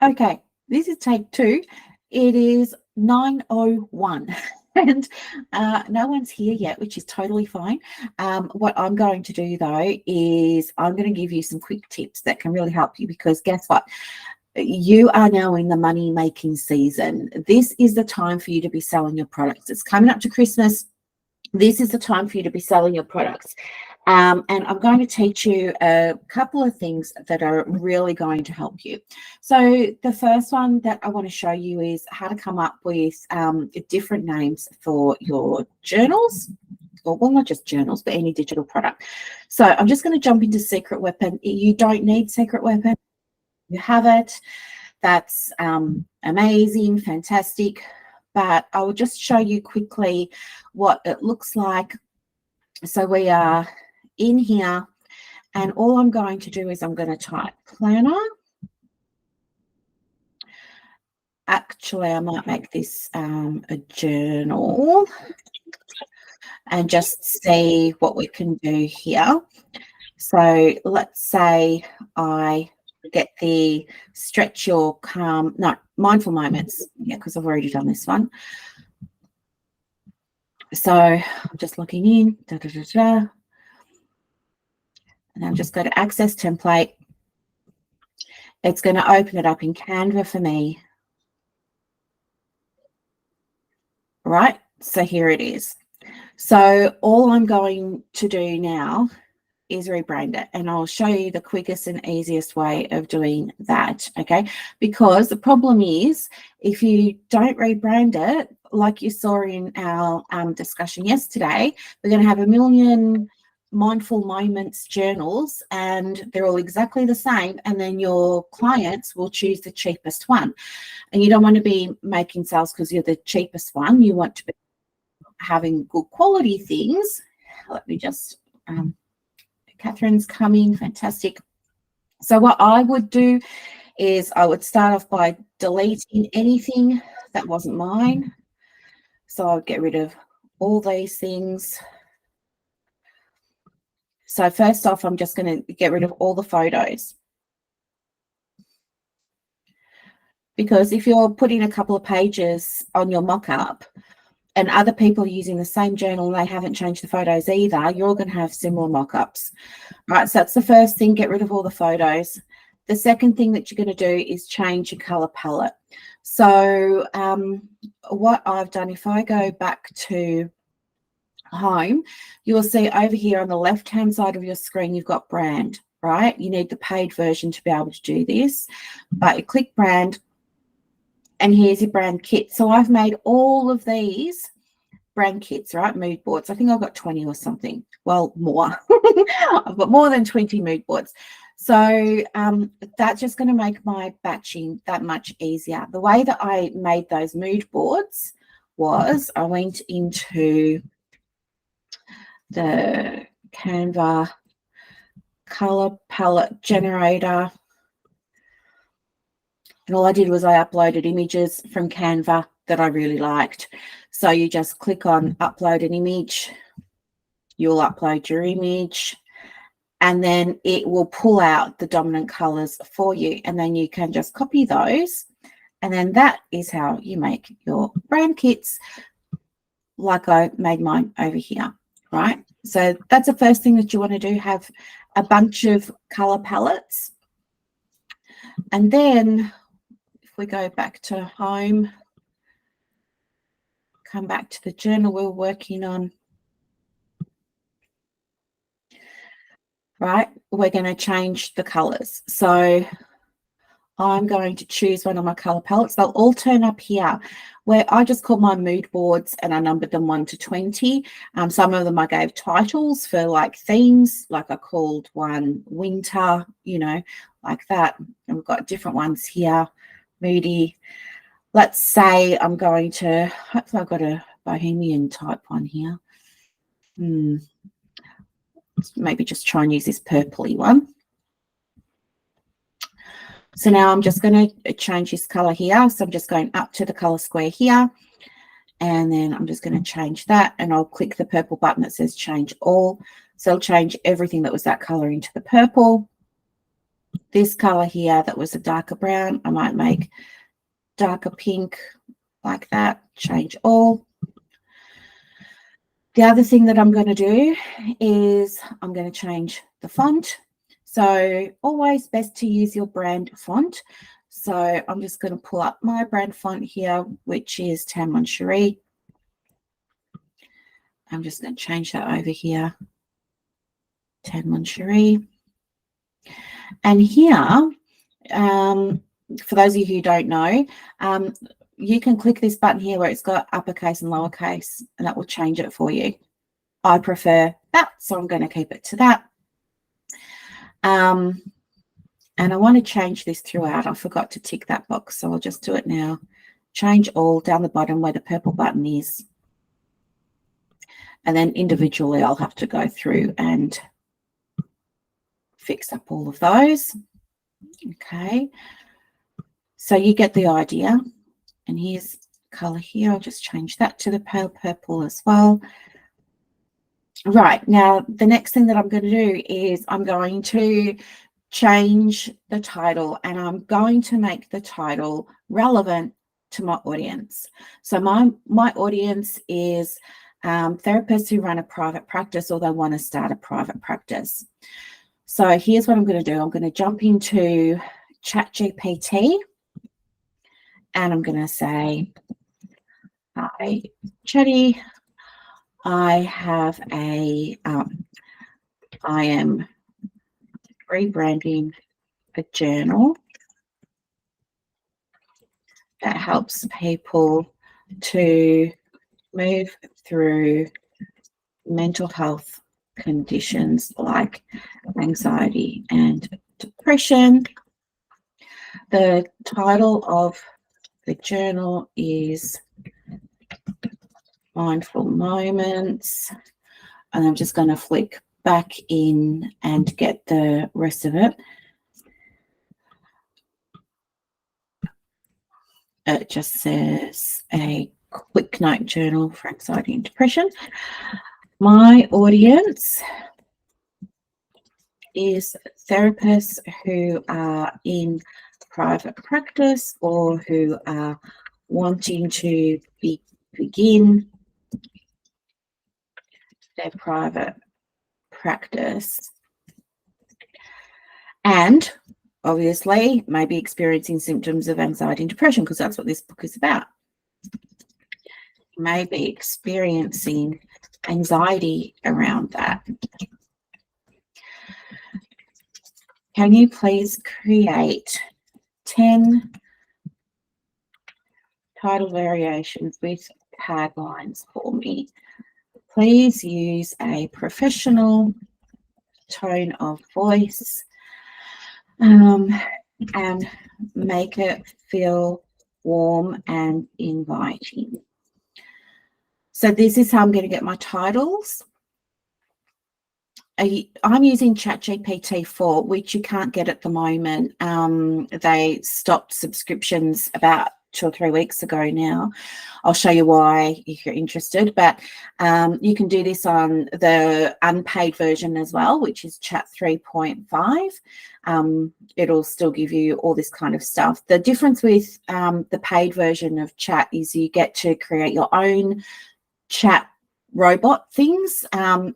Okay, this is take two. It is 9:01 and no one's here yet, which is totally fine. What I'm going to do though is I'm going to give you some quick tips that can really help you, because guess what? You are now in the money making season. This is the time for you to be selling your products. It's coming up to Christmas. This is the time for you to be selling your products. And I'm going to teach you a couple of things that are really going to help you. So the first one that I want to show you is how to come up with different names for your journals. Well, not just journals, but any digital product. So I'm just going to jump into Secret Weapon. You don't need Secret Weapon. You have it. That's amazing, fantastic. But I will just show you quickly what it looks like. So we are in here, and all I'm going to do is I'm going to type planner. Actually, I might make this a journal and just see what we can do here. So let's say I get the stretch your calm, no, mindful moments. Yeah, because I've already done this one. So I'm just logging in, and I'm just going to access template. It's going to open it up in Canva for me. Right, so here it is. So all I'm going to do now is rebrand it, and I'll show you the quickest and easiest way of doing that, okay? Because the problem is, if you don't rebrand it, like you saw in our discussion yesterday, we're going to have a million mindful moments journals, and they're all exactly the same, and then your clients will choose the cheapest one. And you don't want to be making sales because you're the cheapest one. You want to be having good quality things. Let me just Catherine's coming, fantastic. So what I would do is I would start off by deleting anything that wasn't mine. So I would get rid of all these things. So first off, I'm just going to get rid of all the photos. Because if you're putting a couple of pages on your mock-up and other people are using the same journal and they haven't changed the photos either, you're going to have similar mock-ups. Right, so that's the first thing, get rid of all the photos. The second thing that you're going to do is change your color palette. So what I've done, if I go back to home, you will see over here on the left-hand side of your screen, you've got brand, right? You need the paid version to be able to do this, but you click brand, and here's your brand kit. So I've made all of these brand kits, right? Mood boards. I think I've got 20 or something. Well, more. I've got more than 20 mood boards. So that's just going to make my batching that much easier. The way that I made those mood boards was I went into the Canva color palette generator, and all I did was I uploaded images from Canva that I really liked. So you just click on upload an image, you'll upload your image, and then it will pull out the dominant colors for you. And then you can just copy those. And then that is how you make your brand kits, like I made mine over here, right? So that's the first thing that you want to do, have a bunch of color palettes. And then if we go back to home, come back to the journal we're working on, right? We're going to change the colors. So I'm going to choose one of my color palettes. They'll all turn up here, where I just called my mood boards and I numbered them 1 to 20. Some of them I gave titles for like themes, like I called one winter, you know, like that. And we've got different ones here, moody. Let's say I'm going to, hopefully I've got a bohemian type one here. Maybe just try and use this purpley one. So now I'm just going to change this color here. So I'm just going up to the color square here, and then I'm just going to change that, and I'll click the purple button that says change all. So I'll change everything that was that color into the purple. this color here that was a darker brown, I might make darker pink like that, change all. The other thing that I'm going to do is I'm going to change the font. So always best to use your brand font. So I'm just going to pull up my brand font here, which is Tan Mon Cherie. I'm just going to change that over here, Tan Mon Cherie. And here, for those of you who don't know, you can click this button here where it's got uppercase and lowercase, and that will change it for you. I prefer that, so I'm going to keep it to that. And I want to change this throughout. I forgot to tick that box, so I'll just do it now. Change all down the bottom where the purple button is. And then individually, I'll have to go through and fix up all of those. Okay. So you get the idea. And here's color here. I'll just change that to the pale purple as well. Right, now the next thing that I'm going to do is I'm going to change the title, and I'm going to make the title relevant to my audience. So my audience is therapists who run a private practice or they want to start a private practice. So here's what I'm going to do. I'm going to jump into ChatGPT, and I'm going to say, hi, Chatty. I have I am rebranding a journal that helps people to move through mental health conditions like anxiety and depression. The title of the journal is Mindful Moments, and I'm just going to flick back in and get the rest of it. It just says a quick note journal for anxiety and depression. My audience is therapists who are in private practice or who are wanting to begin their private practice, and obviously maybe experiencing symptoms of anxiety and depression, because that's what this book is about. Maybe experiencing anxiety around that. Can you please create 10 title variations with taglines for me? Please use a professional tone of voice and make it feel warm and inviting. So this is how I'm going to get my titles. I'm using ChatGPT 4, which you can't get at the moment. They stopped subscriptions about 2 or 3 weeks ago now. I'll show you why if you're interested, but you can do this on the unpaid version as well, which is Chat 3.5. It'll still give you all this kind of stuff. The difference with the paid version of Chat is you get to create your own chat robot things,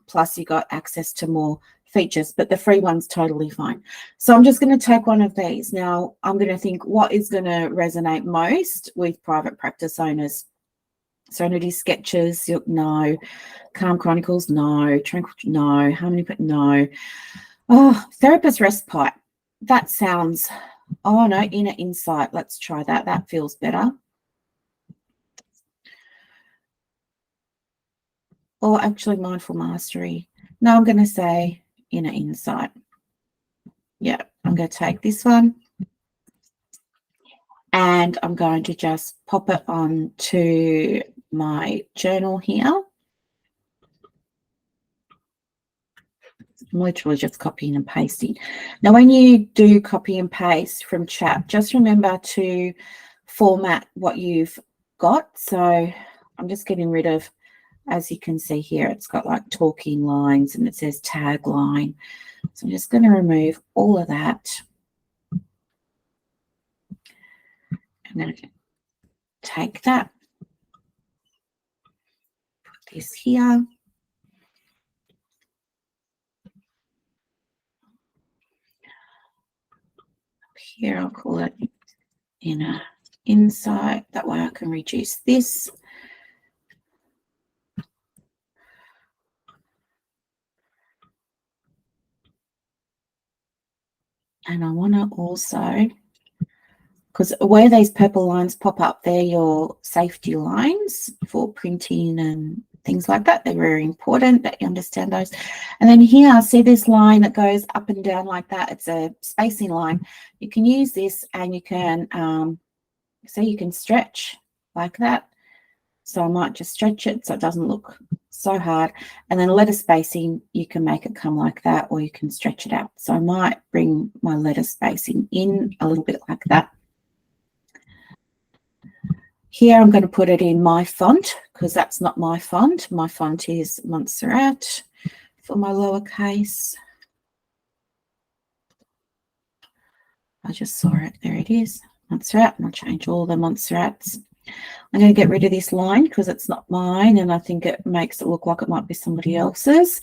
plus you got access to more features, but the free one's totally fine. So I'm just going to take one of these. Now I'm going to think what is going to resonate most with private practice owners. Serenity Sketches, no. Calm Chronicles, no. Tranquil, no. Harmony, no. Oh, Therapist Respite. That sounds, oh no, Inner Insight. Let's try that. That feels better. Or actually Mindful Mastery. No, I'm going to say Inner Insight. Yeah, I'm going to take this one and I'm going to just pop it on to my journal here. I'm literally just copying and pasting. Now, when you do copy and paste from chat, just remember to format what you've got. So I'm just getting rid of, as you can see here, it's got like talking lines and it says tagline. So I'm just going to remove all of that. I'm going to take that, put this here. Here I'll call it inner inside. That way I can reduce this. And I want to also, because where these purple lines pop up, they're your safety lines for printing and things like that. They're very important that you understand those. And then here, see this line that goes up and down like that? It's a spacing line. You can use this and you can, so you can stretch like that. So I might just stretch it so it doesn't look so hard. And then letter spacing, you can make it come like that, or you can stretch it out. So I might bring my letter spacing in a little bit like that. Here I'm going to put it in my font because that's not my font. My font is Montserrat for my lowercase. I just saw it. There it is. Montserrat. And I'll change all the Montserrats. I'm going to get rid of this line because it's not mine and I think it makes it look like it might be somebody else's.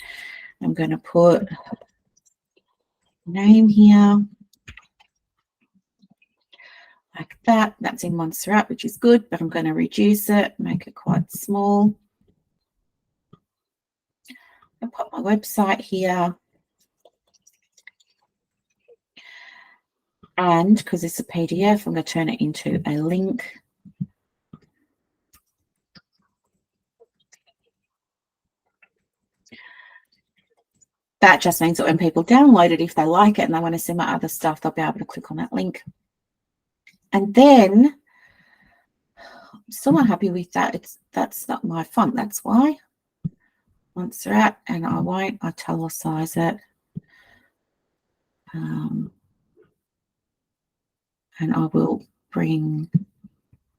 I'm going to put name here like that. That's in Montserrat, which is good, but I'm going to reduce it, make it quite small. I'll put my website here. And because it's a PDF, I'm going to turn it into a link. That just means that when people download it, if they like it and they want to see my other stuff, they'll be able to click on that link. And then I'm still not happy with that. That's not my font. That's why. Montserrat, and I won't italicize it. And I will bring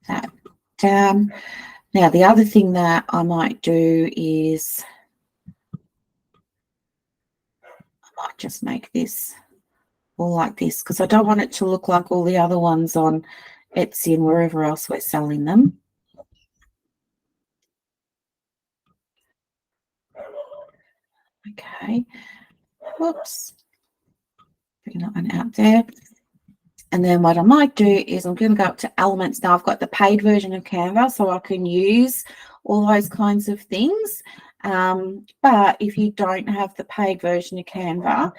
that down. Now, the other thing that I might do is I might just make this all like this because I don't want it to look like all the other ones on Etsy and wherever else we're selling them. Okay. Whoops. Bring that one out there. And then what I might do is I'm going to go up to elements. Now I've got the paid version of Canva, so I can use all those kinds of things. But if you don't have the paid version of Canva,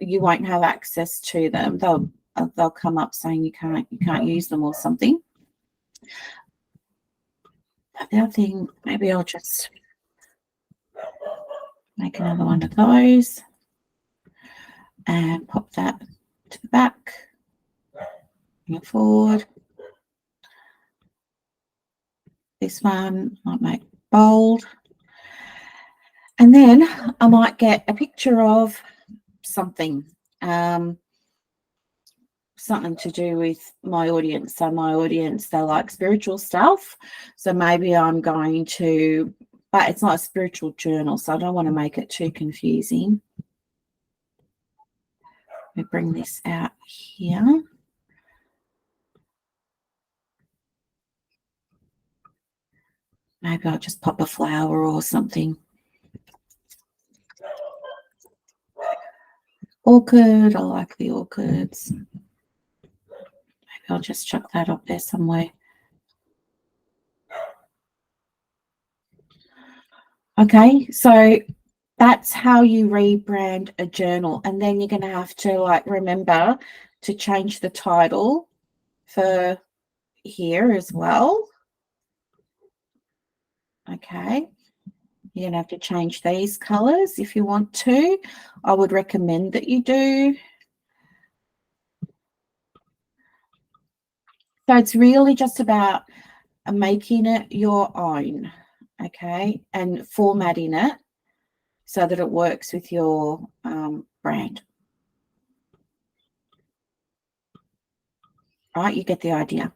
you won't have access to them. They'll come up saying you can't use them or something. But the other thing, maybe I'll just make another one of those and pop that to the back. Bring it forward. This one might make bold. And then I might get a picture of something, something to do with my audience. So my audience, they like spiritual stuff. So maybe I'm going to, but it's not a spiritual journal, so I don't want to make it too confusing. Let me bring this out here. Maybe I'll just pop a flower or something. Orchid, I like the orchids. Maybe I'll just chuck that up there somewhere. Okay, so that's how you rebrand a journal. And then you're going to have to remember to change the title for here as well. Okay. You're going to have to change these colors if you want to. I would recommend that you do. So it's really just about making it your own, okay, and formatting it so that it works with your brand. Right, you get the idea.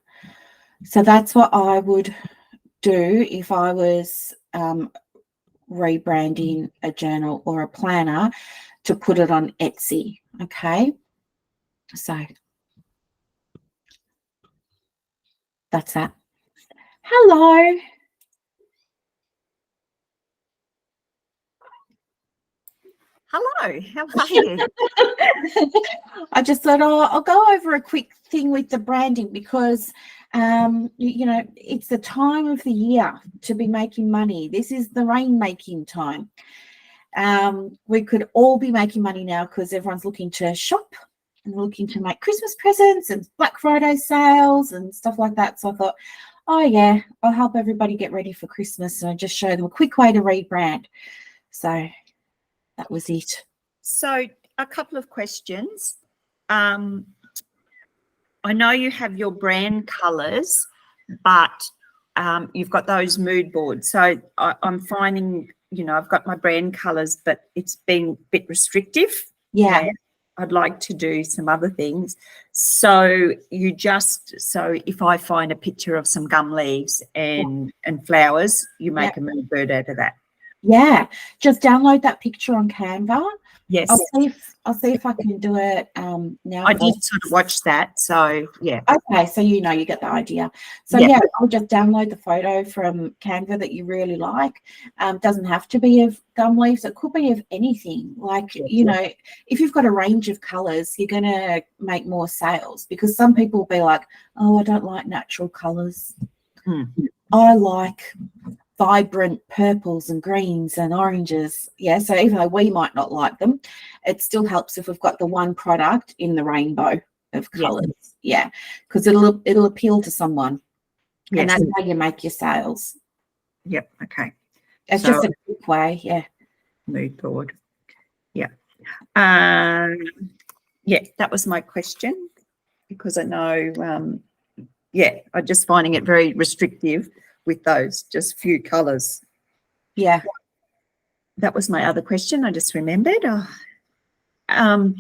So that's what I would do if I was rebranding a journal or a planner to put it on Etsy. Okay, so That's that. Hello. Hello, how are you? I just thought, I'll go over a quick thing with the branding because, it's the time of the year to be making money. This is the rain-making time. We could all be making money now because everyone's looking to shop and looking to make Christmas presents and Black Friday sales and stuff like that. So I thought, oh yeah, I'll help everybody get ready for Christmas and just show them a quick way to rebrand. So that was it. So a couple of questions. I know you have your brand colours, but you've got those mood boards. So I'm finding, I've got my brand colours, but it's been a bit restrictive. Yeah. I'd like to do some other things. So if I find a picture of some gum leaves and flowers, you make a mood board out of that. Yeah, just download that picture on Canva. Yes. I'll see if I can do it now. I did sort of watch that, so yeah. Okay, so you get the idea. So yeah, I'll just download the photo from Canva that you really like. Doesn't have to be of gum leaves. It could be of anything. Like, if you've got a range of colours, you're going to make more sales because some people will be like, oh, I don't like natural colours. I like vibrant purples and greens and oranges. Yeah, so even though we might not like them, it still helps if we've got the one product in the rainbow of colours. Yeah, because it'll appeal to someone. Yes. And that's how you make your sales. Yep. Okay. It's just a quick way. Yeah. Mood board. Yeah. That was my question because I know. I'm just finding it very restrictive with those just few colours. Yeah. That was my other question. I just remembered. When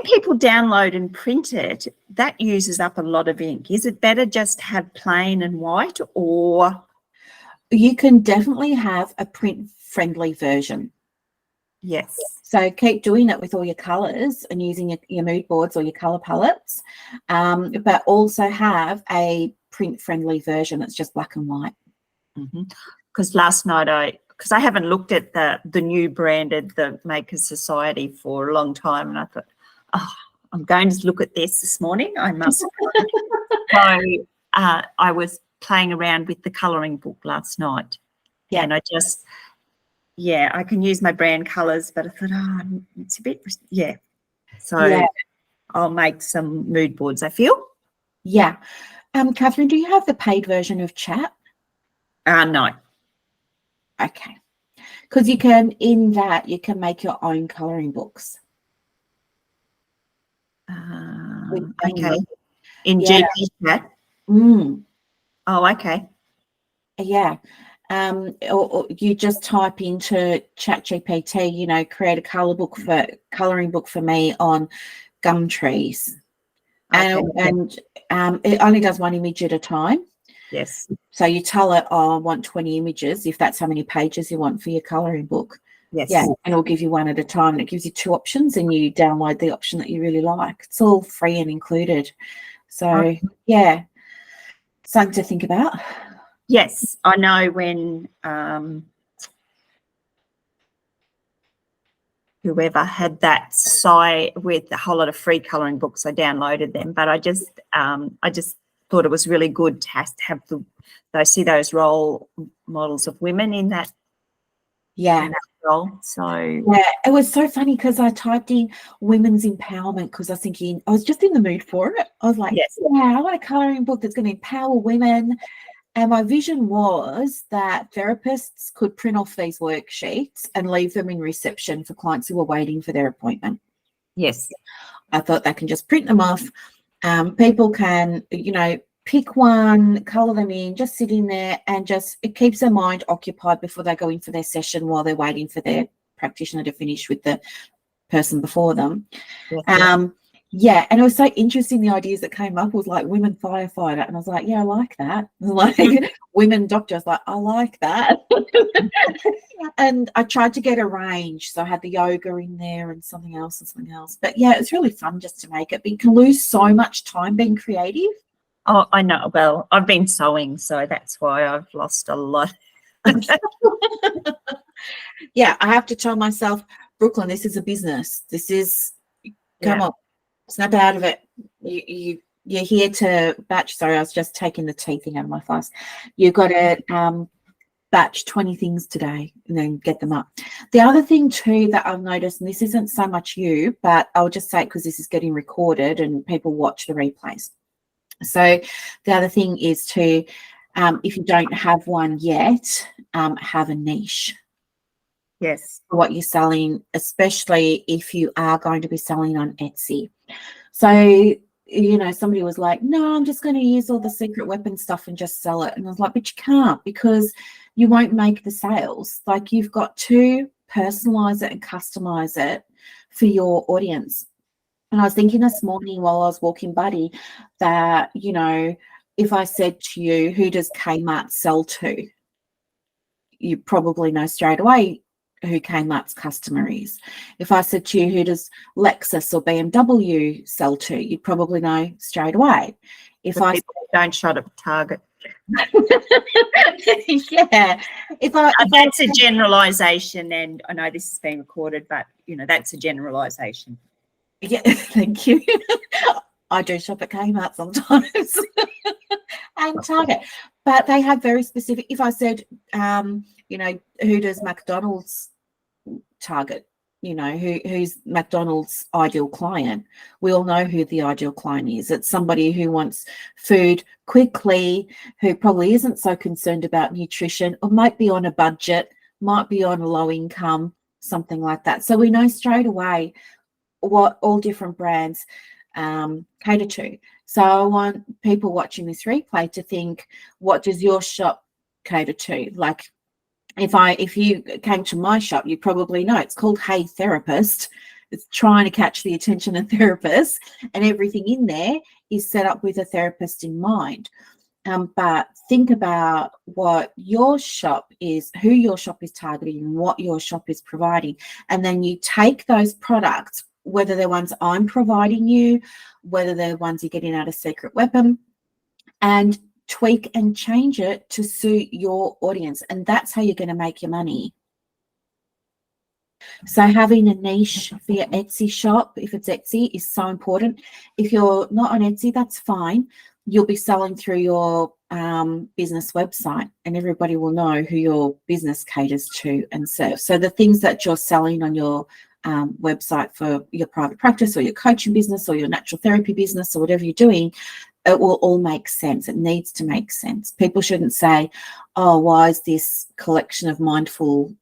people download and print it, that uses up a lot of ink. Is it better just to have plain and white, or? You can definitely have a print-friendly version. Yes. So keep doing it with all your colours and using your mood boards or your colour palettes, but also have a print-friendly version that's just black and white. Because last night because I haven't looked at the new branded, the Makers Society, for a long time, and I thought, I'm going to look at this morning. I must. So I was playing around with the colouring book last night, and I just. Yeah, I can use my brand colours, but I thought, it's a bit, So I'll make some mood boards, I feel. Yeah. Catherine, do you have the paid version of Chat? No. Okay. Because you can make your own colouring books. Okay. In GP Chat? Oh, okay. Yeah. Or you just type into ChatGPT, create a colouring book for me on gum trees. Okay. And it only does one image at a time. Yes. So you tell it, I want 20 images, if that's how many pages you want for your colouring book. Yes. Yeah, and it'll give you one at a time, and it gives you two options, and you download the option that you really like. It's all free and included. So, something to think about. Yes, I know when whoever had that site with a whole lot of free colouring books, I downloaded them, but I just thought it was really good to have those role models of women in that. Yeah. In that role. So it was so funny because I typed in women's empowerment because I was just in the mood for it. I was like, I want a colouring book that's going to empower women. And my vision was that therapists could print off these worksheets and leave them in reception for clients who were waiting for their appointment. Yes. I thought they can just print them off. People can, pick one, colour them in, just sit in there, and it keeps their mind occupied before they go in for their session while they're waiting for their practitioner to finish with the person before them. Yes. And it was so interesting, the ideas that came up was like women firefighter, and I was like, I like that. Like women doctor, I was like, I like that. And I tried to get a range, so I had the yoga in there and something else. But it's really fun just to make it. But you can lose so much time being creative. Oh, I know. Well, I've been sewing, so that's why I've lost a lot. Yeah, I have to tell myself, Brooklyn, this is a business. This is, come on, snap out of it. You're here to batch. Sorry, I was just taking the tea thing out of my flask. You've got to batch 20 things today and then get them up. The other thing too that I've noticed, and this isn't so much you, but I'll just say it because this is getting recorded and people watch the replays. So the other thing is to, if you don't have one yet, have a niche. Yes. For what you're selling, especially if you are going to be selling on Etsy. So, somebody was like, no, I'm just going to use all the secret weapon stuff and just sell it. And I was like, but you can't, because you won't make the sales. Like, you've got to personalize it and customize it for your audience. And I was thinking this morning while I was walking Buddy that, if I said to you, who does Kmart sell to? You probably know straight away who Kmart's customer is. If I said to you, who does Lexus or BMW sell to? You'd probably know straight away. If I don't shop at Target. Yeah. That's a generalisation, and I know this is being recorded, but that's a generalisation. Yeah, thank you. I do shop at Kmart sometimes and Target, but they have very specific. If I said, who does McDonald's target? Who's McDonald's ideal client? We all know who the ideal client is. It's somebody who wants food quickly, who probably isn't so concerned about nutrition, or might be on a budget, might be on a low income, something like that. So we know straight away what all different brands cater to. So I want people watching this replay to think, what does your shop cater to? Like, if you came to my shop, you probably know it's called Hey Therapist. It's trying to catch the attention of therapists, and everything in there is set up with a therapist in mind. But think about what your shop is, who your shop is targeting, what your shop is providing, and then you take those products, whether they're ones I'm providing you, whether they're ones you're getting out of Secret Weapon, and tweak and change it to suit your audience. And that's how you're going to make your money. So having a niche for your Etsy shop, if it's Etsy, is so important. If you're not on Etsy, that's fine. You'll be selling through your business website, and everybody will know who your business caters to and serves. So the things that you're selling on your website for your private practice or your coaching business or your natural therapy business or whatever you're doing, it will all make sense. It needs to make sense. People shouldn't say, oh, why is this collection of mindful,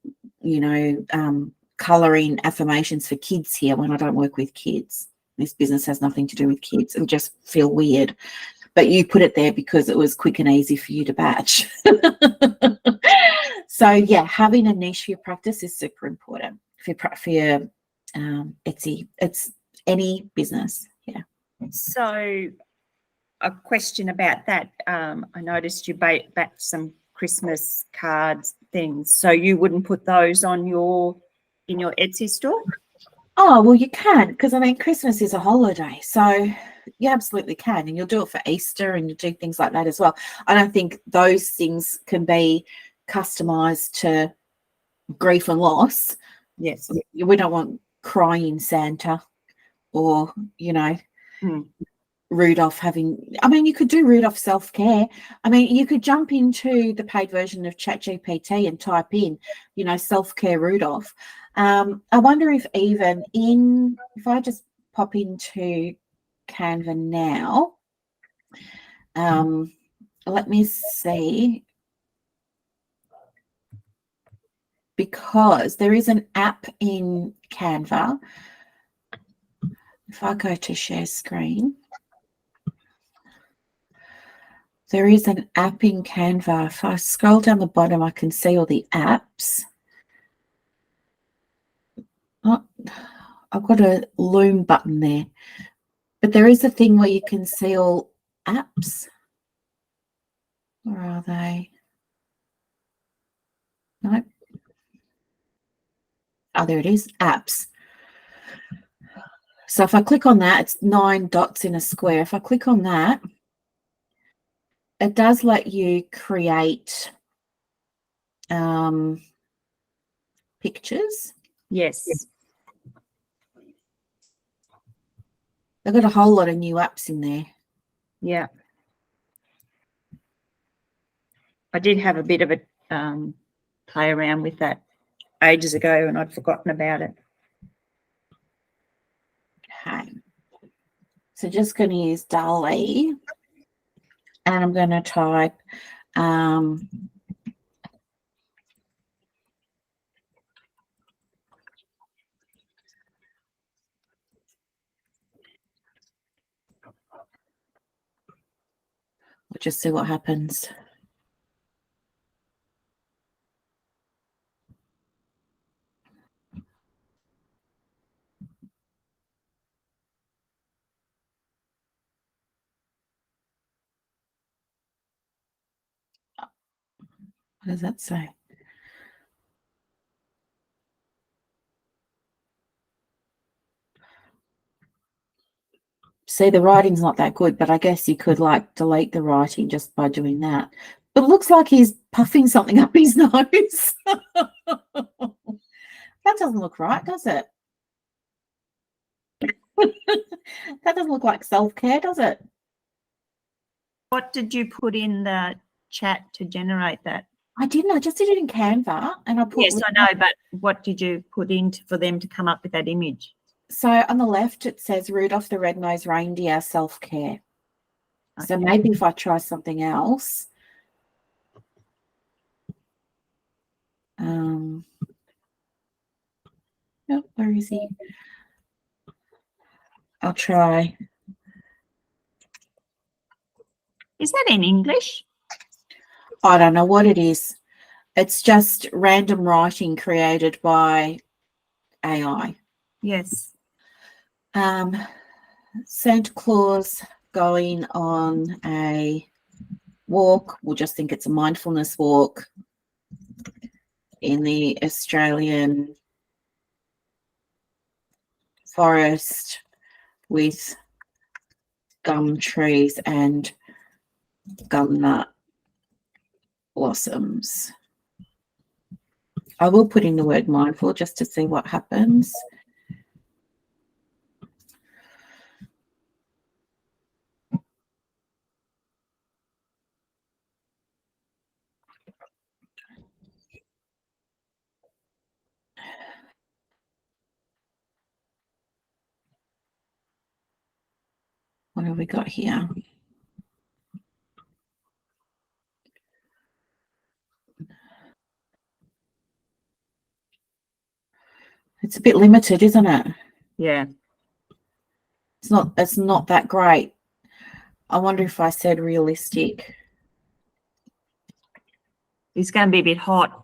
colouring affirmations for kids here when I don't work with kids? This business has nothing to do with kids, and just feel weird. But you put it there because it was quick and easy for you to batch. So yeah, having a niche for your practice is super important for your Etsy. It's any business. Yeah. So a question about that. I noticed you backed some Christmas cards things. So you wouldn't put those on in your Etsy store? Oh, well, you can, because Christmas is a holiday, so you absolutely can, and you'll do it for Easter, and you do things like that as well. I don't think those things can be customized to grief and loss. Yes, we don't want crying Santa, or Rudolph having. You could do Rudolph self-care. You could jump into the paid version of ChatGPT and type in, self-care Rudolph. I wonder if even if I just pop into Canva now, let me see, because there is an app in Canva. If I go to share screen, there is an app in Canva. If I scroll down the bottom, I can see all the apps. Oh, I've got a Loom button there, but there is a thing where you can see all apps. Where are they? Nope. Oh, there it is, apps. So if I click on that, it's 9 dots in a square. If I click on that, it does let you create pictures. Yes. They've got a whole lot of new apps in there. Yeah. I did have a bit of a play around with that ages ago and I'd forgotten about it. Okay. So just going to use DALL-E, and I'm going to type we'll just see what happens. What does that say? See, the writing's not that good, but I guess you could like delete the writing just by doing that. But it looks like he's puffing something up his nose. That doesn't look right, does it? That doesn't look like self-care, does it? What did you put in the chat to generate that? I didn't. I just did it in Canva, and I put. Yes, I know, but what did you put in for them to come up with that image? So on the left, it says Rudolph the Red-Nosed Reindeer self-care. Okay. So maybe if I try something else. Oh, where is he? I'll try. Is that in English? I don't know what it is. It's just random writing created by AI. Yes. Santa Claus going on a walk. We'll just think it's a mindfulness walk in the Australian forest with gum trees and gum nut blossoms. I will put in the word mindful just to see what happens. What have we got here? It's a bit limited, isn't it? Yeah. It's not that great. I wonder if I said realistic. It's going to be a bit hot.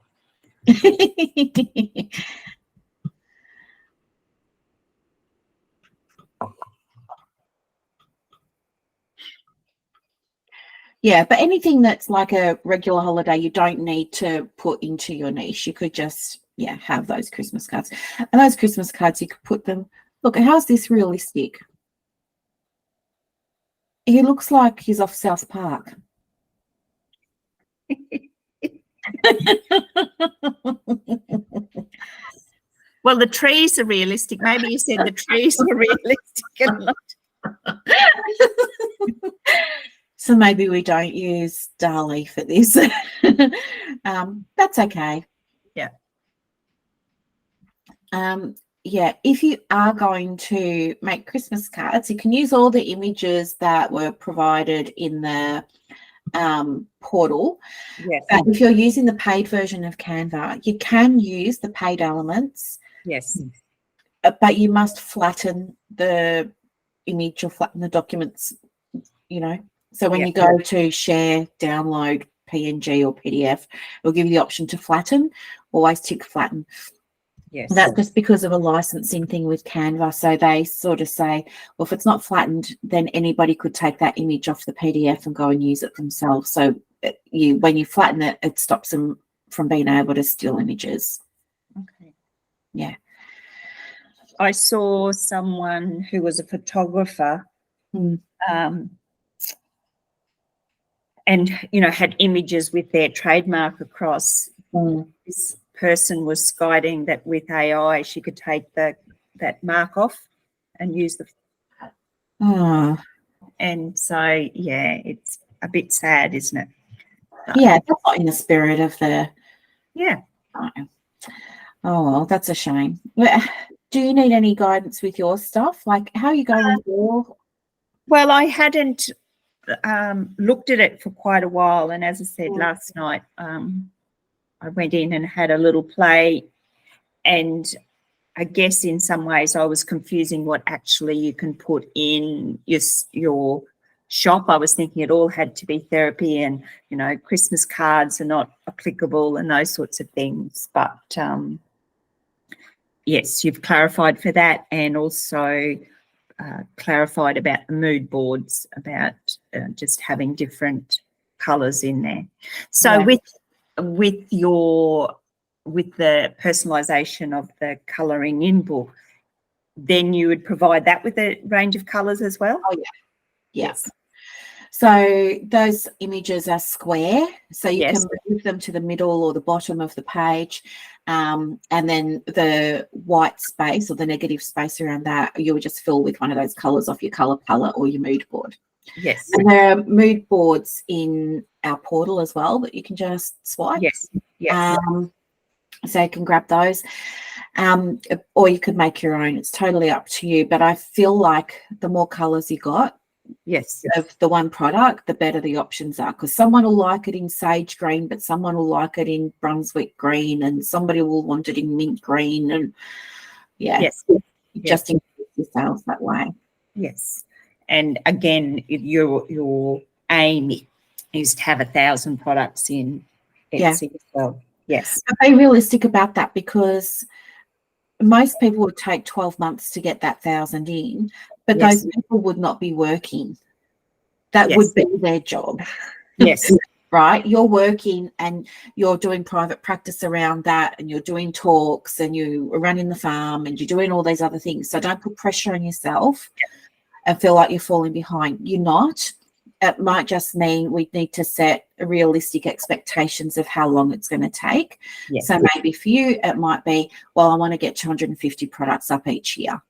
Yeah, but anything that's like a regular holiday, you don't need to put into your niche. You could just, have those Christmas cards. And those Christmas cards, you could put them, look, how's this realistic? He looks like he's off South Park. Well, the trees are realistic. Maybe you said the trees are realistic. So maybe we don't use DALL-E for this. That's okay. Yeah. If you are going to make Christmas cards, you can use all the images that were provided in the portal. Yes. But if you're using the paid version of Canva, you can use the paid elements. Yes. But you must flatten the image or flatten the documents, So when you go to share, download, PNG or PDF, it'll give you the option to flatten. Always tick flatten. Yes. That's just because of a licensing thing with Canva. So they sort of say, well, if it's not flattened, then anybody could take that image off the PDF and go and use it themselves. So when you flatten it, it stops them from being able to steal images. Okay. Yeah. I saw someone who was a photographer and had images with their trademark across. This person was guiding that with AI she could take that mark off and use the and so it's a bit sad, isn't it? Yeah, that's not in the spirit of the Oh, well, that's a shame. Do you need any guidance with your stuff? Like, how are you going with your? Well, I hadn't looked at it for quite a while, and as I said last night, I went in and had a little play, and I guess in some ways I was confusing what actually you can put in your shop. I was thinking it all had to be therapy, and Christmas cards are not applicable and those sorts of things. But yes, you've clarified for that, and also clarified about the mood boards, about just having different colours in there. So with the personalisation of the colouring in book, then you would provide that with a range of colours as well? Oh, yeah. Yes. So those images are square, so you can move them to the middle or the bottom of the page, and then the white space or the negative space around that you would just fill with one of those colours off your colour palette or your mood board. Yes. And there are mood boards in our portal as well that you can just swipe. Yes. So you can grab those, or you could make your own. It's totally up to you. But I feel like the more colours you got, of the one product, the better the options are, because someone will like it in sage green, but someone will like it in Brunswick green, and somebody will want it in mint increase your sales that way. Yes. And again, your aim is to have 1,000 products in Etsy as well. Yes. But be realistic about that, because most people would take 12 months to get that 1,000 in, but those people would not be working. That would be their job. Yes. Right? You're working and you're doing private practice around that, and you're doing talks, and you're running the farm, and you're doing all these other things. So don't put pressure on yourself and feel like you're falling behind. You're not. It might just mean we need to set realistic expectations of how long it's going to take. Yes. So maybe for you, it might be, well, I want to get 250 products up each year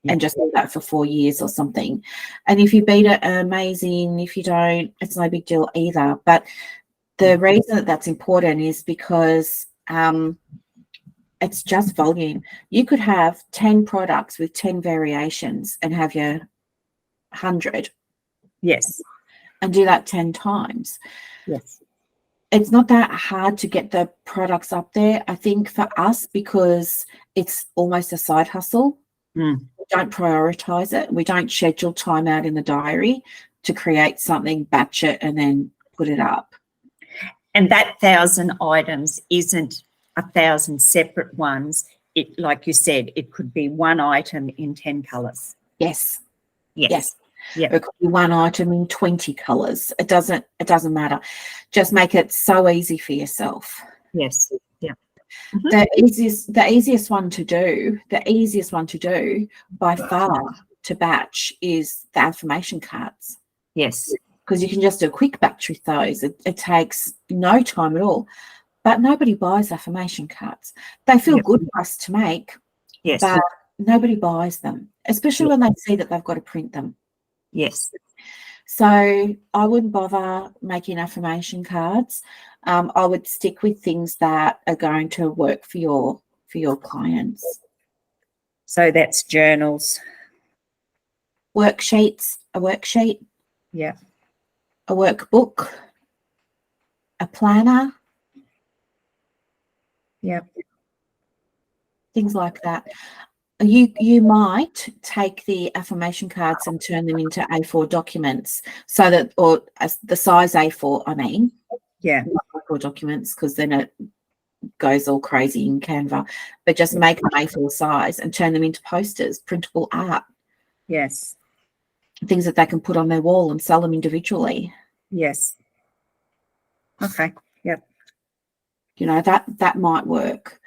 and just do that for 4 years or something. And if you beat it, amazing. If you don't, it's no big deal either. But the reason that that's important is because it's just volume. You could have 10 products with 10 variations and have your 100. Yes. And do that 10 times. Yes. It's not that hard to get the products up there. I think for us, because it's almost a side hustle, we don't prioritize it. We don't schedule time out in the diary to create something, batch it, and then put it up. And that 1,000 items isn't 1,000 separate ones. It, like you said, it could be one item in 10 colours. Yes. Yes. Yeah. It could be one item in 20 colours. It doesn't matter. Just make it so easy for yourself. Yes. Yeah. Mm-hmm. The easiest one to do by far to batch is the affirmation cards. Yes. Because you can just do a quick batch with those. It takes no time at all. But nobody buys affirmation cards. They feel good for us to make. Yes. But nobody buys them, especially when they see that they've got to print them. Yes. So I wouldn't bother making affirmation cards. I would stick with things that are going to work for your clients. So that's journals. Worksheets, a worksheet. Yeah. A workbook. A planner. Yeah. Things like that. You might take the affirmation cards and turn them into A4 documents, so that, or the size A4, I mean. Yeah. Not A4 documents, because then it goes all crazy in Canva. But just make them A4 size and turn them into posters, printable art. Yes. Things that they can put on their wall and sell them individually. Yes. Okay. Yep. You know, that might work.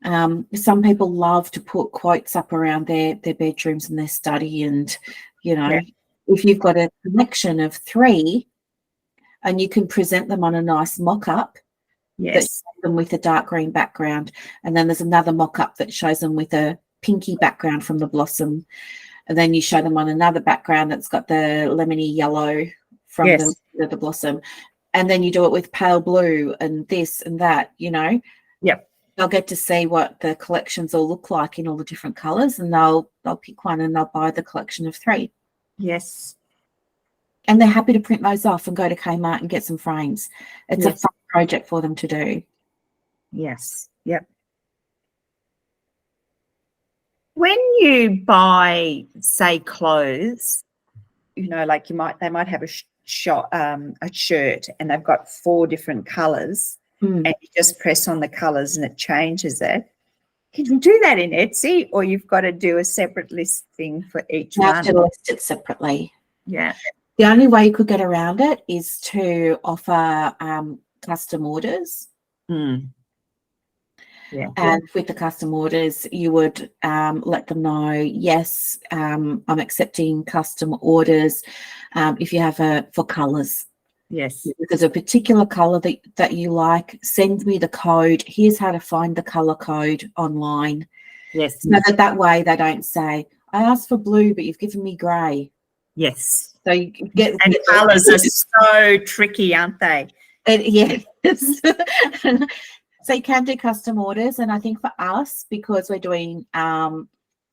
Some people love to put quotes up around their bedrooms and their study, and if you've got a collection of 3 and you can present them on a nice mock-up that Yes. shows them with a dark green background, and then there's another mock-up that shows them with a pinky background from the blossom, and then you show them on another background that's got the lemony yellow from Yes. the blossom, and then you do it with pale blue and this and that, you know. Yep. They'll get to see what the collections all look like in all the different colours, and they'll pick one and they'll buy the collection of 3. Yes. And they're happy to print those off and go to Kmart and get some frames. It's a Yes. fun project for them to do. Yes. Yep. When you buy, say, clothes, you know, like they might have a shirt and they've got 4 different colours, and you just press on the colours and it changes it. Can you do that in Etsy, or you've got to do a separate listing for each You one? have to list it separately. Yeah. The only way you could get around it is to offer custom orders. Yeah. And with the custom orders, you would let them know, yes, I'm accepting custom orders if you have for colours. Yes. If there's a particular colour that you like, send me the code. Here's how to find the colour code online. Yes. So that way they don't say, I asked for blue, but you've given me grey. Yes. So you get colours are so tricky, aren't they? Yes. So you can do custom orders, and I think for us, because we're doing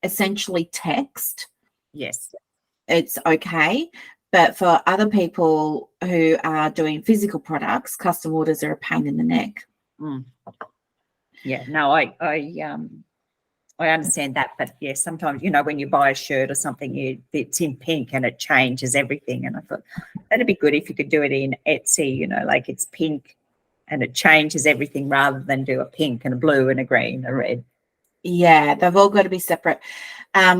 essentially text, yes, it's okay. But for other people who are doing physical products, custom orders are a pain in the neck. Yeah, no, I understand that, but yeah, sometimes, you know, when you buy a shirt or something, it's in pink and it changes everything. And I thought that'd be good if you could do it in Etsy, you know, like it's pink and it changes everything rather than do a pink and a blue and a green, a red. Yeah, they've all got to be separate.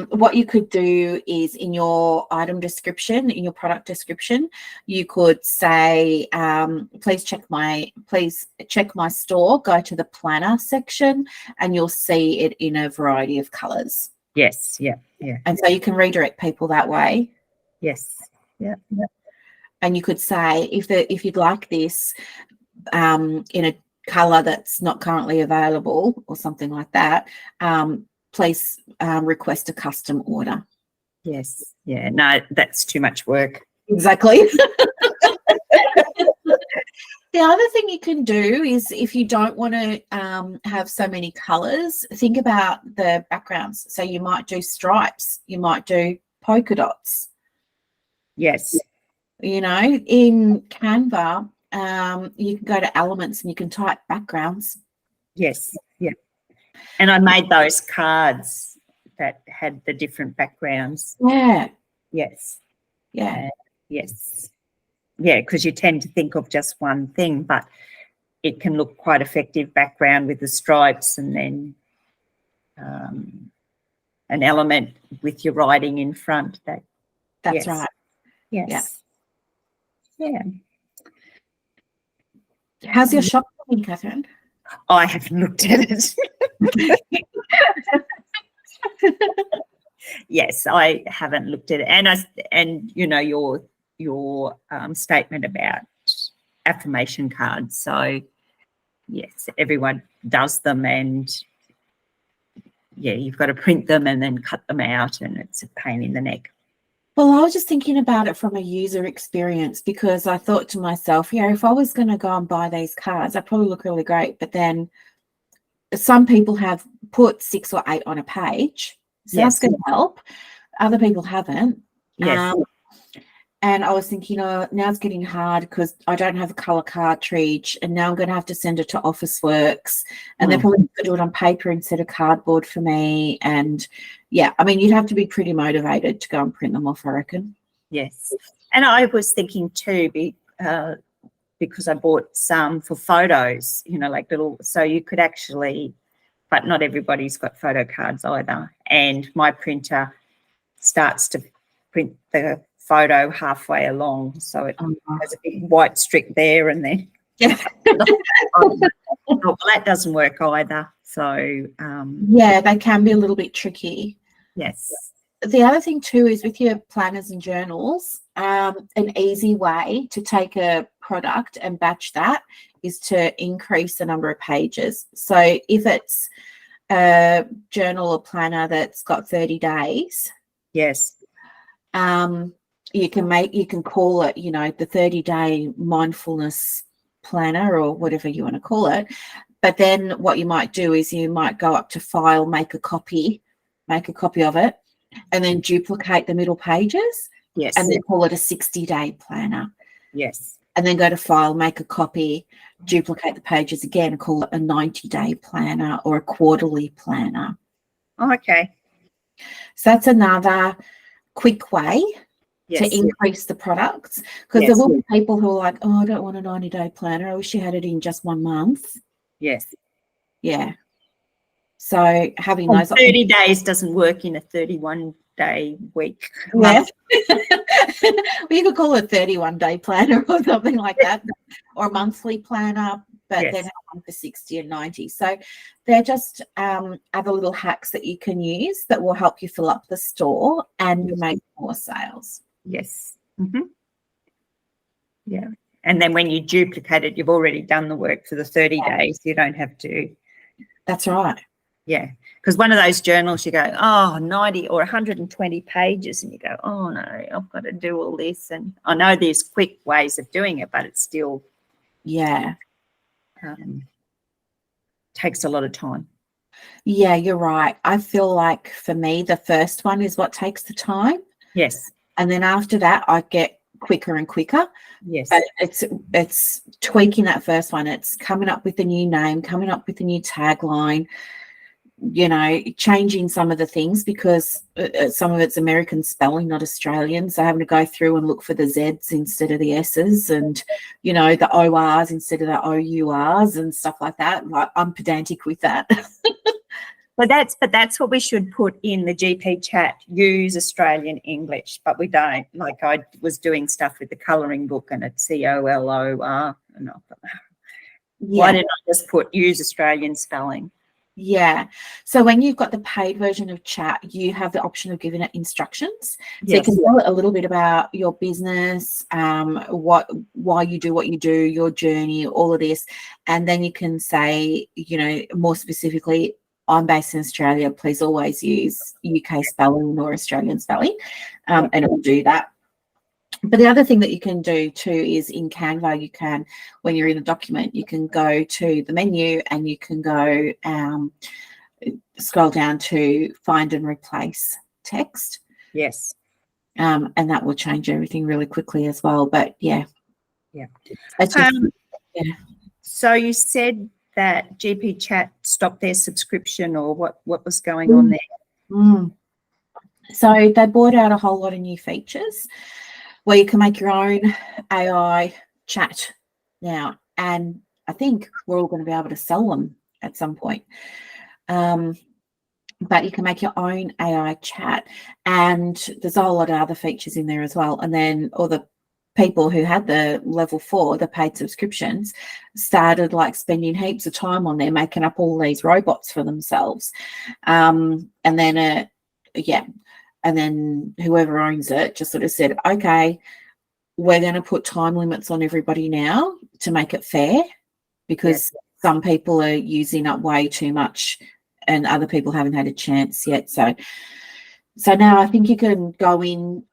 What you could do is in your item description, in your product description, you could say, please check my store, go to the planner section, and you'll see it in a variety of colours. Yes, yeah, yeah. And so you can redirect people that way. Yes, yeah. And you could say, if you'd like this in a colour that's not currently available or something like that, please request a custom order. Yes, yeah, no, that's too much work. Exactly. The other thing you can do is, if you don't want to have so many colours, think about the backgrounds. So you might do stripes, you might do polka dots. Yes. You know, in Canva, you can go to elements and you can type backgrounds. Yes, yeah. And I made those cards that had the different backgrounds. Yeah. Yes. Yeah. Yes. Yeah, because you tend to think of just one thing, but it can look quite effective background with the stripes, and then an element with your writing in front. That's right. Yes. Yeah. How's your shop going, Catherine? I haven't looked at it. Yes, I haven't looked at it, and you know your statement about affirmation cards. So yes, everyone does them, and yeah, you've got to print them and then cut them out, and it's a pain in the neck. Well, I was just thinking about it from a user experience, because I thought to myself, yeah, if I was going to go and buy these cards, I'd probably look really great. But then some people have put 6 or 8 on a page, so Yes. that's going to help. Other people haven't. Yes. And I was thinking, now it's getting hard because I don't have a colour cartridge, and now I'm going to have to send it to Officeworks, and they're probably going to do it on paper instead of cardboard for me. And yeah, I mean, you'd have to be pretty motivated to go and print them off, I reckon. Yes. And I was thinking too, because I bought some for photos, you know, like little, so you could actually, but not everybody's got photo cards either. And my printer starts to print the photo halfway along, so it has a big white strip there, and then well, that doesn't work either. So yeah, they can be a little bit tricky. Yes. The other thing too is with your planners and journals, an easy way to take a product and batch that is to increase the number of pages. So if it's a journal or planner that's got 30 days, Yes. you can call it, you know, the 30-day mindfulness planner or whatever you want to call it. But then what you might do is you might go up to file, make a copy of it, and then duplicate the middle pages. Yes. And then call it a 60-day planner. Yes. And then go to file, make a copy, duplicate the pages again, call it a 90-day planner or a quarterly planner. Oh, okay. So that's another quick way Yes. to increase the products, because there will be people who are like, oh, I don't want a 90-day planner. I wish you had it in just 1 month. Yes. Yeah. So having And those 30 days doesn't work in a 31-day week. Yes. Well, you could call it a 31-day planner or something like that, or a monthly planner, but then have one for 60 and 90. So they're just other little hacks that you can use that will help you fill up the store and make more sales. Yes. Mm-hmm. Yeah. And then when you duplicate it, you've already done the work for the 30 days. You don't have to. That's right. Yeah. Because one of those journals, you go, oh, 90 or 120 pages, and you go, oh, no, I've got to do all this. And I know there's quick ways of doing it, but it still takes a lot of time. Yeah, you're right. I feel like for me, the first one is what takes the time. Yes. And then after that, I get quicker and quicker. Yes. But it's tweaking that first one. It's coming up with a new name, coming up with a new tagline, you know, changing some of the things because some of it's American spelling, not Australian. So having to go through and look for the Z's instead of the S's and, you know, the ORs instead of the OURs and stuff like that. Like, I'm pedantic with that. But that's what we should put in the GP chat. Use Australian English, but we don't. Like I was doing stuff with the colouring book, and it's COLOR, and I thought, why didn't I just put use Australian spelling? Yeah. So when you've got the paid version of chat, you have the option of giving it instructions. So you can tell it a little bit about your business, why you do what you do, your journey, all of this, and then you can say, you know, more specifically, I'm based in Australia, please always use UK spelling or Australian spelling, and it will do that. But the other thing that you can do too is in Canva, you can, when you're in a document, you can go to the menu and you can go scroll down to find and replace text. Yes. And that will change everything really quickly as well. But yeah. It's just, So you said that GP Chat stopped their subscription, or what was going on there? So they brought out a whole lot of new features where you can make your own AI chat now, and I think we're all going to be able to sell them at some point. But you can make your own AI chat, and there's a whole lot of other features in there as well. And then all the people who had the level 4, the paid subscriptions, started like spending heaps of time on there making up all these robots for themselves. And then whoever owns it just sort of said, okay, we're going to put time limits on everybody now to make it fair, because some people are using up way too much and other people haven't had a chance yet. So now I think you can go in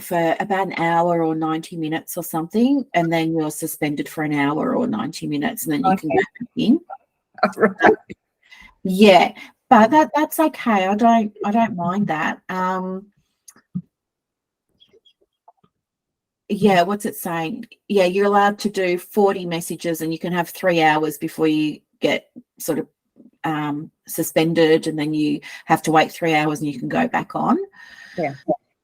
for about an hour or 90 minutes or something, and then you're suspended for an hour or 90 minutes, and then you can go back in. Yeah, but that's okay. I don't mind that. Yeah, what's it saying? Yeah, you're allowed to do 40 messages, and you can have 3 hours before you get sort of suspended, and then you have to wait 3 hours and you can go back on. Yeah.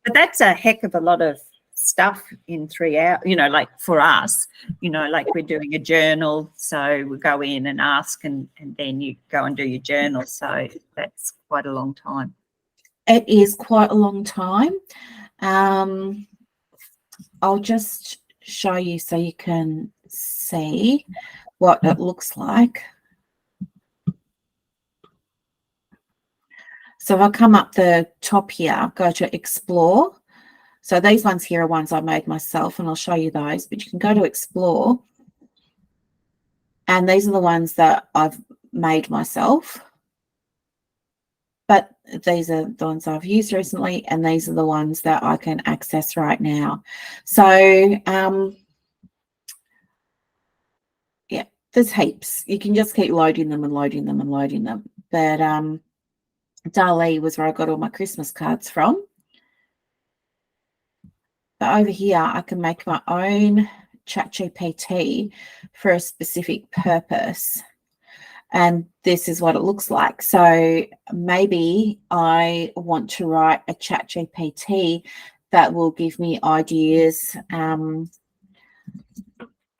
But that's a heck of a lot of stuff in 3 hours, you know, like for us, you know, like we're doing a journal. So we go in and ask, and then you go and do your journal. So that's quite a long time. It is quite a long time. I'll just show you so you can see what it looks like. So if I come up the top here, go to explore. So these ones here are ones I made myself, and I'll show you those, but you can go to explore. And these are the ones that I've made myself. But these are the ones I've used recently, and these are the ones that I can access right now. So, yeah, there's heaps. You can just keep loading them and loading them and loading them. But Dali was where I got all my Christmas cards from. But over here, I can make my own ChatGPT for a specific purpose. And this is what it looks like. So maybe I want to write a ChatGPT that will give me ideas.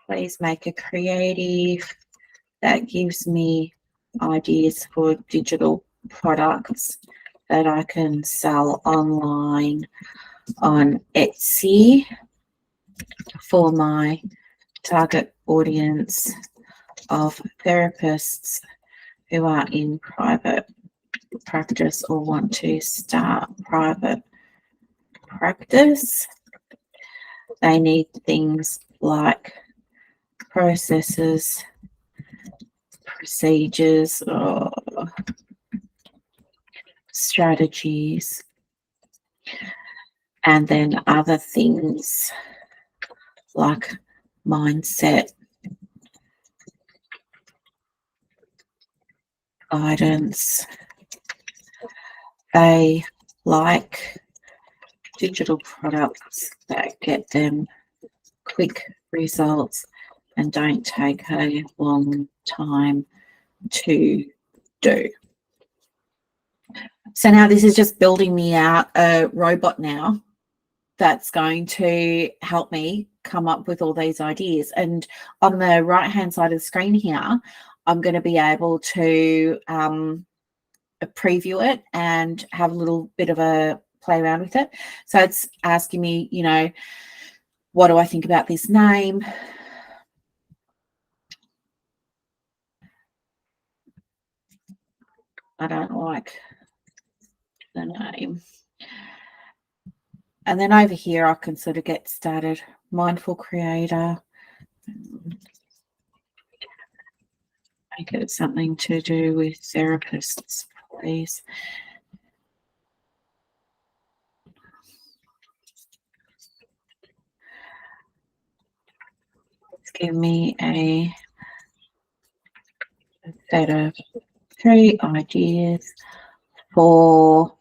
Please make a creative that gives me ideas for digital products that I can sell online on Etsy for my target audience of therapists who are in private practice or want to start private practice. They need things like processes, procedures, or strategies, and then other things like mindset, guidance. They like digital products that get them quick results and don't take a long time to do. So now this is just building me out a robot now that's going to help me come up with all these ideas. And on the right hand side of the screen here, I'm going to be able to preview it and have a little bit of a play around with it. So it's asking me, you know, what do I think about this name? I don't like the name. And then over here, I can sort of get started. Mindful creator. Make it something to do with therapists, please. Give me a set of 3 ideas for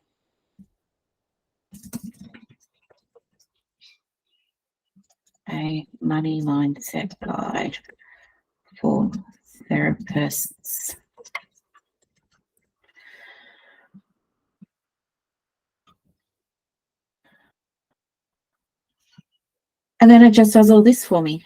a money mindset guide for therapists. And then it just does all this for me.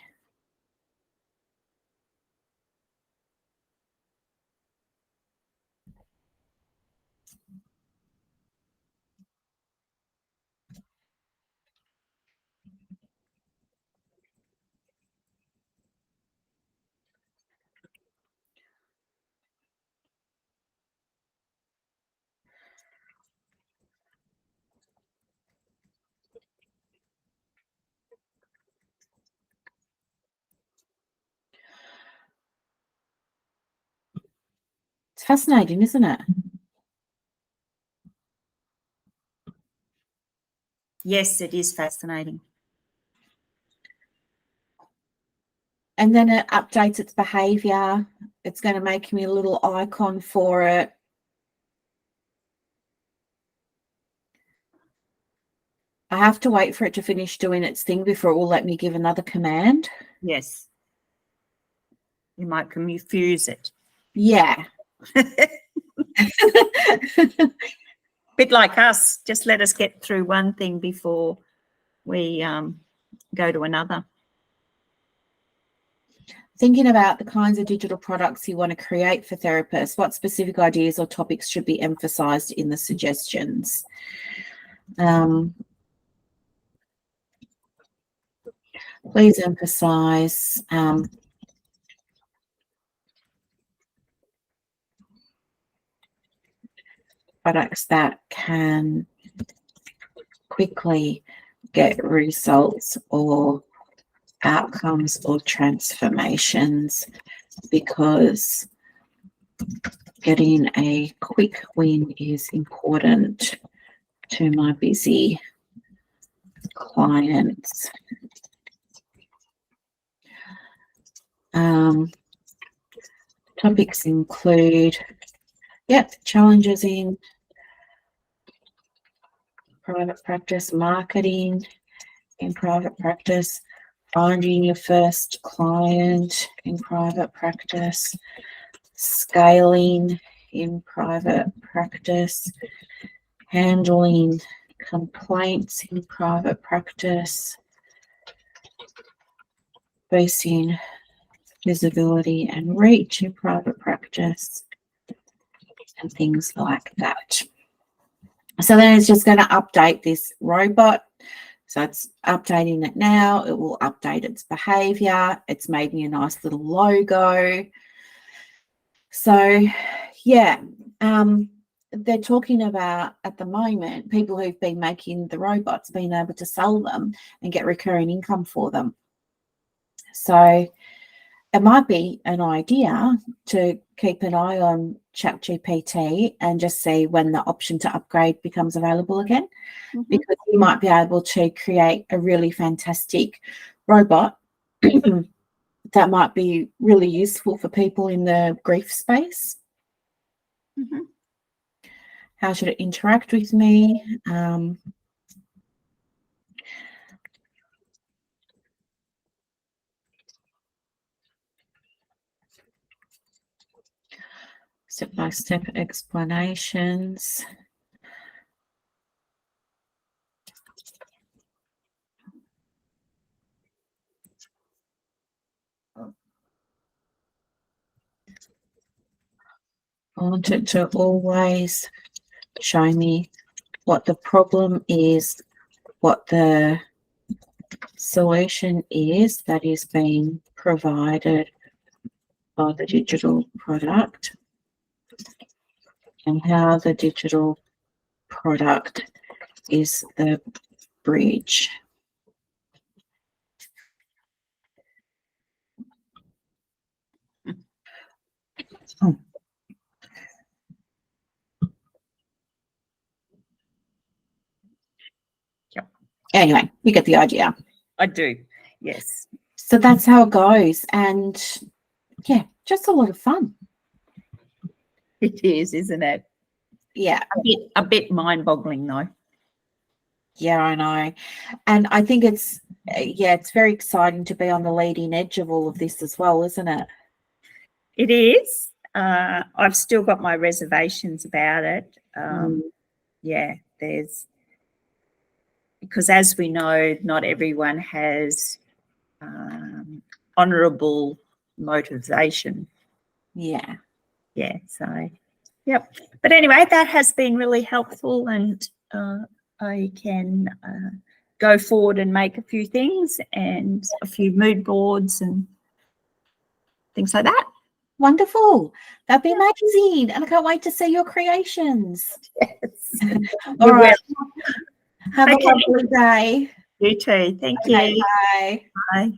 It's fascinating, isn't it? Yes, it is fascinating. And then it updates its behavior. It's going to make me a little icon for it. I have to wait for it to finish doing its thing before it will let me give another command. Yes. You might confuse it. Yeah. Bit like us, just let us get through one thing before we go to another. Thinking about the kinds of digital products you want to create for therapists, what specific ideas or topics should be emphasized in the suggestions? Please emphasize products that can quickly get results or outcomes or transformations, because getting a quick win is important to my busy clients. Topics include, challenges in private practice, marketing in private practice, finding your first client in private practice, scaling in private practice, handling complaints in private practice, boosting visibility and reach in private practice, and things like that. So then it's just going to update this robot. So it's updating it now. It will update its behavior. It's made me a nice little logo. So yeah, they're talking about, at the moment, people who've been making the robots being able to sell them and get recurring income for them. So it might be an idea to keep an eye on ChatGPT and just see when the option to upgrade becomes available again, because you might be able to create a really fantastic robot that might be really useful for people in the grief space. How should it interact with me? Step-by-step explanations. I want it to always show me what the problem is, what the solution is that is being provided by the digital product, and how the digital product is the bridge. Anyway, you get the idea. I do, yes. So that's how it goes, and yeah, just a lot of fun. It is, isn't it? Yeah. A bit mind-boggling though. Yeah, I know. And I think it's very exciting to be on the leading edge of all of this as well, isn't it? It is. I've still got my reservations about it. Yeah, because as we know, not everyone has honourable motivation. Yeah. Yeah, so, yep. But anyway, that has been really helpful, and I can go forward and make a few things and a few mood boards and things like that. Wonderful. That'd be amazing. And I can't wait to see your creations. Yes. All right. Have a lovely day. You too. Thank you. Bye. Bye.